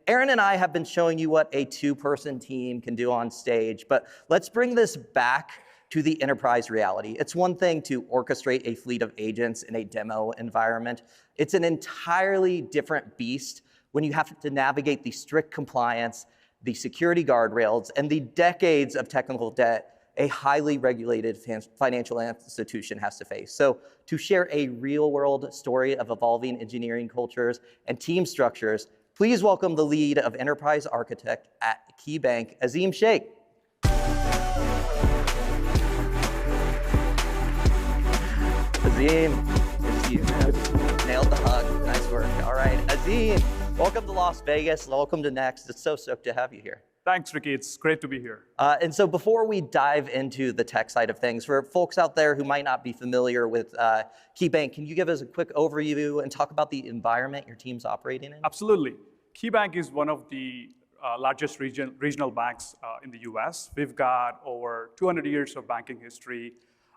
Aaron and I have been showing you what a two-person team can do on stage, but let's bring this back to the enterprise reality. It's one thing to orchestrate a fleet of agents in a demo environment. It's an entirely different beast when you have to navigate the strict compliance, the security guardrails, and the decades of technical debt a highly regulated financial institution has to face. So to share a real-world story of evolving engineering cultures and team structures, please welcome the lead of enterprise architect at KeyBank, Azim Sheikh. Azim, good to see you, man. Nailed the hug, nice work. All right, Azim, welcome to Las Vegas, welcome to Next. It's so stoked to have you here. Thanks, Ricky. It's great to be here. And so before we dive into the tech side of things, for folks out there who might not be familiar with KeyBank, can you give us a quick overview and talk about the environment your team's operating in? Absolutely. KeyBank is one of the largest regional banks in the US. We've got over 200 years of banking history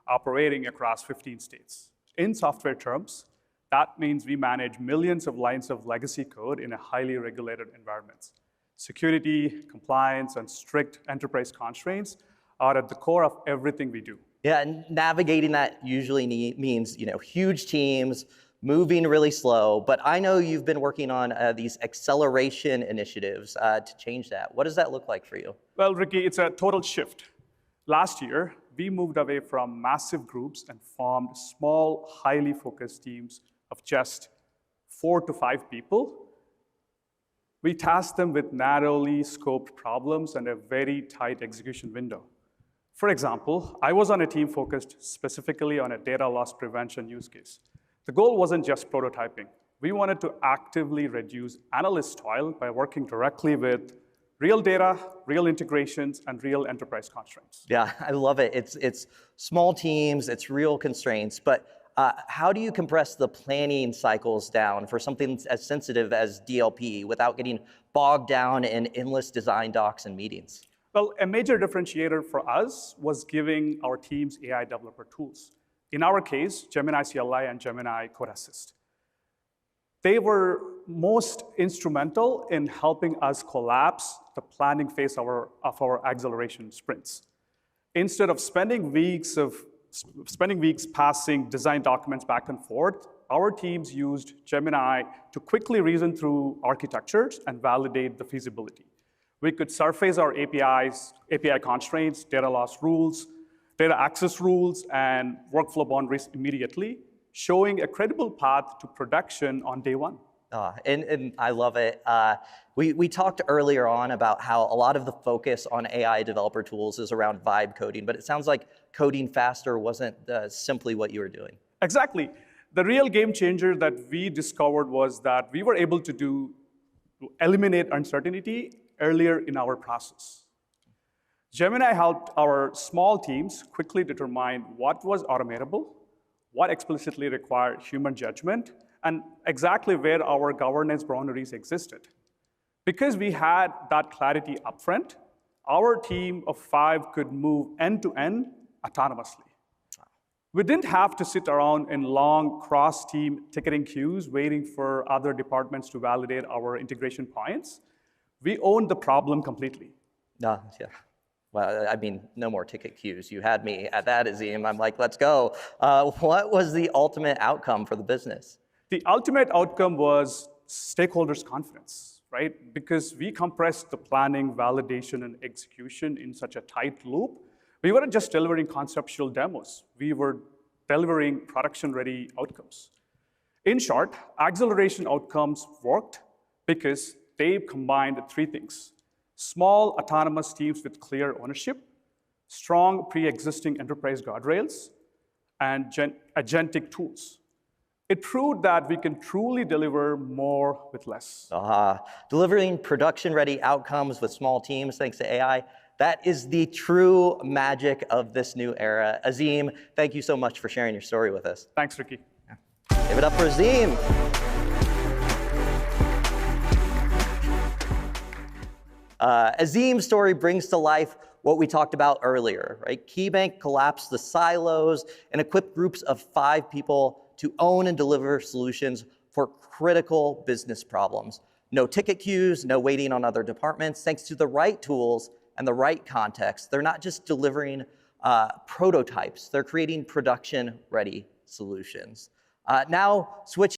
operating across 15 states. In software terms, that means we manage millions of lines of legacy code in a highly regulated environment. Security, compliance, and strict enterprise constraints are at the core of everything we do. Yeah, and navigating that usually means huge teams, moving really slow, but I know you've been working on these acceleration initiatives to change that. What does that look like for you? Well, Ricky, it's a total shift. Last year, we moved away from massive groups and formed small, highly focused teams of just 4 to 5 people. We tasked them with narrowly scoped problems and a very tight execution window. For example, I was on a team focused specifically on a data loss prevention use case. The goal wasn't just prototyping. We wanted to actively reduce analyst toil by working directly with real data, real integrations, and real enterprise constraints. Yeah, I love it. It's small teams, it's real constraints, but how do you compress the planning cycles down for something as sensitive as DLP without getting bogged down in endless design docs and meetings? Well, a major differentiator for us was giving our teams AI developer tools. In our case, Gemini CLI and Gemini Code Assist. They were most instrumental in helping us collapse the planning phase of our acceleration sprints. Instead of spending weeks passing design documents back and forth, our teams used Gemini to quickly reason through architectures and validate the feasibility. We could surface our API constraints, data loss rules, data access rules, and workflow boundaries immediately, showing a credible path to production on day one. And I love it. We talked earlier on about how a lot of the focus on AI developer tools is around vibe coding, but it sounds like coding faster wasn't simply what you were doing. Exactly. The real game changer that we discovered was that we were able to eliminate uncertainty earlier in our process. Gemini helped our small teams quickly determine what was automatable, what explicitly required human judgment, and exactly where our governance boundaries existed. Because we had that clarity upfront, our team of 5 could move end-to-end autonomously. We didn't have to sit around in long cross-team ticketing queues waiting for other departments to validate our integration points. We owned the problem completely. Yeah. Well, I mean, no more ticket queues. You had me at that, Azim. I'm like, let's go. What was the ultimate outcome for the business? The ultimate outcome was stakeholders' confidence, right? Because we compressed the planning, validation, and execution in such a tight loop. We weren't just delivering conceptual demos. We were delivering production-ready outcomes. In short, acceleration outcomes worked because they combined 3 things: small autonomous teams with clear ownership, strong pre-existing enterprise guardrails, and agentic tools. It proved that we can truly deliver more with less. Delivering production-ready outcomes with small teams thanks to AI, that is the true magic of this new era. Azim, thank you so much for sharing your story with us. Thanks, Ricky. Give it up for Azim. Azim's story brings to life what we talked about earlier, right? KeyBank collapsed the silos and equipped groups of 5 people to own and deliver solutions for critical business problems. No ticket queues, no waiting on other departments. Thanks to the right tools and the right context, they're not just delivering prototypes, they're creating production-ready solutions. Now, switching